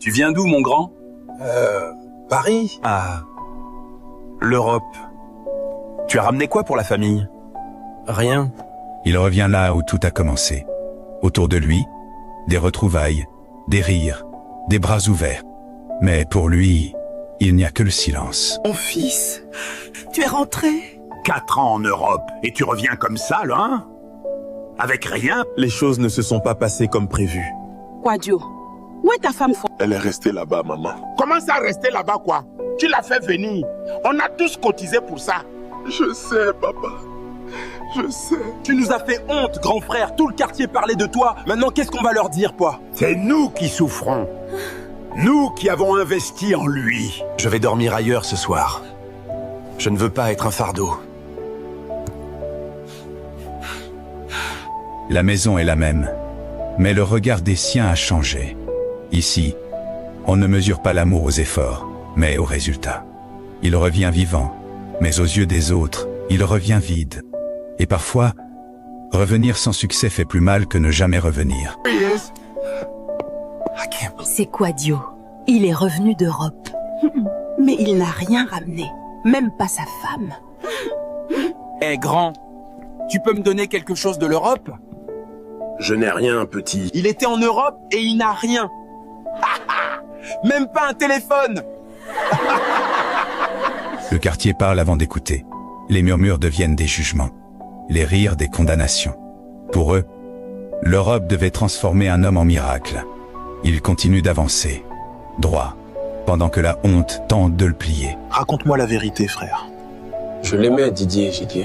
Tu viens d'où, mon grand? Paris. Ah, l'Europe. Tu as ramené quoi pour la famille? Rien. Il revient là où tout a commencé. Autour de lui, des retrouvailles, des rires, des bras ouverts. Mais pour lui, il n'y a que le silence. Mon fils, tu es rentré? 4 ans en Europe, et tu reviens comme ça, là, hein? Avec rien? Les choses ne se sont pas passées comme prévu. Quadio, où est ta femme? Elle est restée là-bas, maman. Comment ça rester là-bas, quoi? Tu l'as fait venir. On a tous cotisé pour ça. Je sais, papa. Je sais. Tu nous as fait honte, grand frère. Tout le quartier parlait de toi. Maintenant, qu'est-ce qu'on va leur dire, quoi? C'est nous qui souffrons. Nous qui avons investi en lui. Je vais dormir ailleurs ce soir. Je ne veux pas être un fardeau. La maison est la même, mais le regard des siens a changé. Ici, on ne mesure pas l'amour aux efforts, mais aux résultats. Il revient vivant, mais aux yeux des autres, il revient vide. Et parfois, revenir sans succès fait plus mal que ne jamais revenir. C'est Quadio. Il est revenu d'Europe. Mais il n'a rien ramené, même pas sa femme. Eh, grand, tu peux me donner quelque chose de l'Europe? Je n'ai rien, petit. Il était en Europe et il n'a rien. Même pas un téléphone. Le quartier parle avant d'écouter. Les murmures deviennent des jugements. Les rires des condamnations. Pour eux, l'Europe devait transformer un homme en miracle. Il continue d'avancer, droit, pendant que la honte tente de le plier. Raconte-moi la vérité, frère. Je l'aimais, Didier, j'ai dit.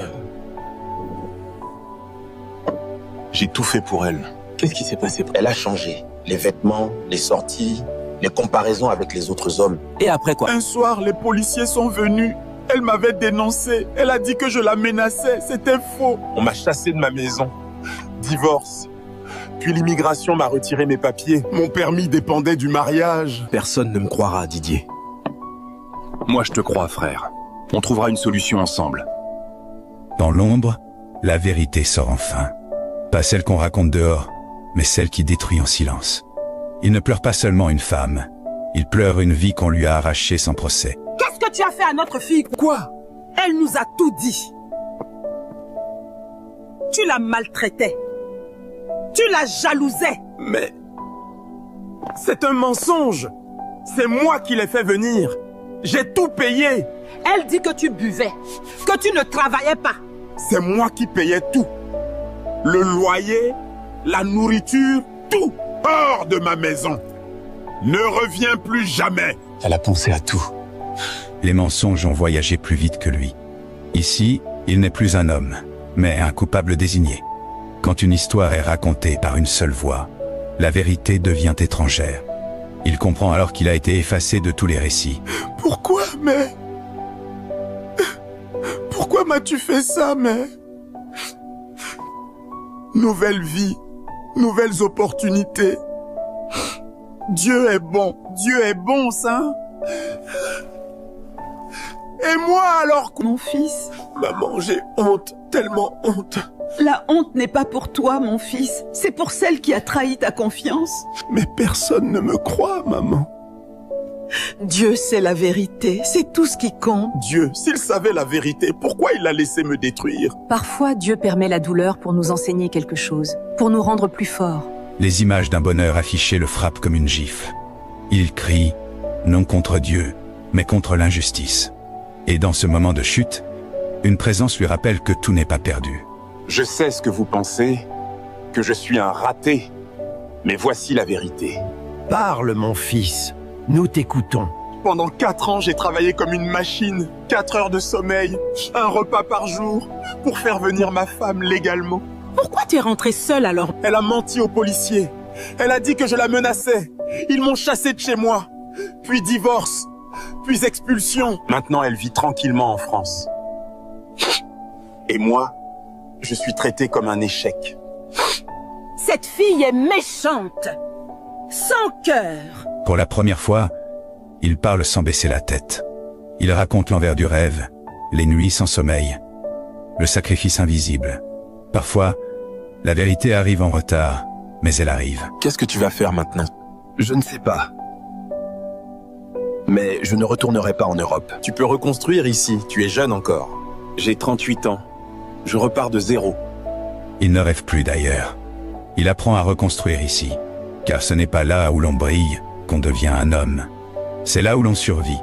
J'ai tout fait pour elle. Qu'est-ce qui s'est passé? Elle a changé. Les vêtements, les sorties, les comparaisons avec les autres hommes. Et après quoi? Un soir, les policiers sont venus. Elle m'avait dénoncé. Elle a dit que je la menaçais. C'était faux. On m'a chassé de ma maison. Divorce. Puis l'immigration m'a retiré mes papiers. Mon permis dépendait du mariage. Personne ne me croira, Didier. Moi, je te crois, frère. On trouvera une solution ensemble. Dans l'ombre, la vérité sort enfin. Pas celle qu'on raconte dehors, mais celle qui détruit en silence. Il ne pleure pas seulement une femme. Il pleure une vie qu'on lui a arrachée sans procès. Qu'est-ce que tu as fait à notre fille? Quoi? Elle nous a tout dit. Tu la maltraitais. Tu la jalousais. Mais... c'est un mensonge. C'est moi qui l'ai fait venir. J'ai tout payé. Elle dit que tu buvais, que tu ne travaillais pas. C'est moi qui payais tout. Le loyer, la nourriture, tout. Hors de ma maison. Ne reviens plus jamais. Elle a pensé à tout. Les mensonges ont voyagé plus vite que lui. Ici, il n'est plus un homme, mais un coupable désigné. Quand une histoire est racontée par une seule voix, la vérité devient étrangère. Il comprend alors qu'il a été effacé de tous les récits. Pourquoi, mais... Pourquoi m'as-tu fait ça, mais... Nouvelle vie, nouvelles opportunités. Dieu est bon, ça. Et moi alors... Mon fils, Maman, j'ai honte, tellement honte. la honte n'est pas pour toi, mon fils. C'est pour celle qui a trahi ta confiance. Mais personne ne me croit, maman. Dieu sait la vérité, c'est tout ce qui compte. Dieu, s'il savait la vérité, pourquoi il a laissé me détruire? Parfois, Dieu permet la douleur pour nous enseigner quelque chose, pour nous rendre plus forts. Les images d'un bonheur affiché le frappent comme une gifle. Il crie, non contre Dieu, mais contre l'injustice. Et dans ce moment de chute, une présence lui rappelle que tout n'est pas perdu. Je sais ce que vous pensez, que je suis un raté. Mais voici la vérité. Parle, mon fils. Nous t'écoutons. Pendant 4 ans, j'ai travaillé comme une machine. 4 heures de sommeil, un repas par jour, pour faire venir ma femme légalement. Pourquoi tu es rentré seul alors? Elle a menti aux policiers. Elle a dit que je la menaçais. Ils m'ont chassé de chez moi. Puis divorce. Puis expulsion. Maintenant, elle vit tranquillement en France. Et moi, je suis traité comme un échec. Cette fille est méchante, sans cœur. Pour la première fois, il parle sans baisser la tête. Il raconte l'envers du rêve, les nuits sans sommeil, le sacrifice invisible. Parfois, la vérité arrive en retard, mais elle arrive. Qu'est-ce que tu vas faire maintenant? Je ne sais pas. Mais je ne retournerai pas en Europe. Tu peux reconstruire ici, tu es jeune encore. J'ai 38 ans. Je repars de zéro. Il ne rêve plus d'ailleurs. Il apprend à reconstruire ici. Car ce n'est pas là où l'on brille qu'on devient un homme. C'est là où l'on survit.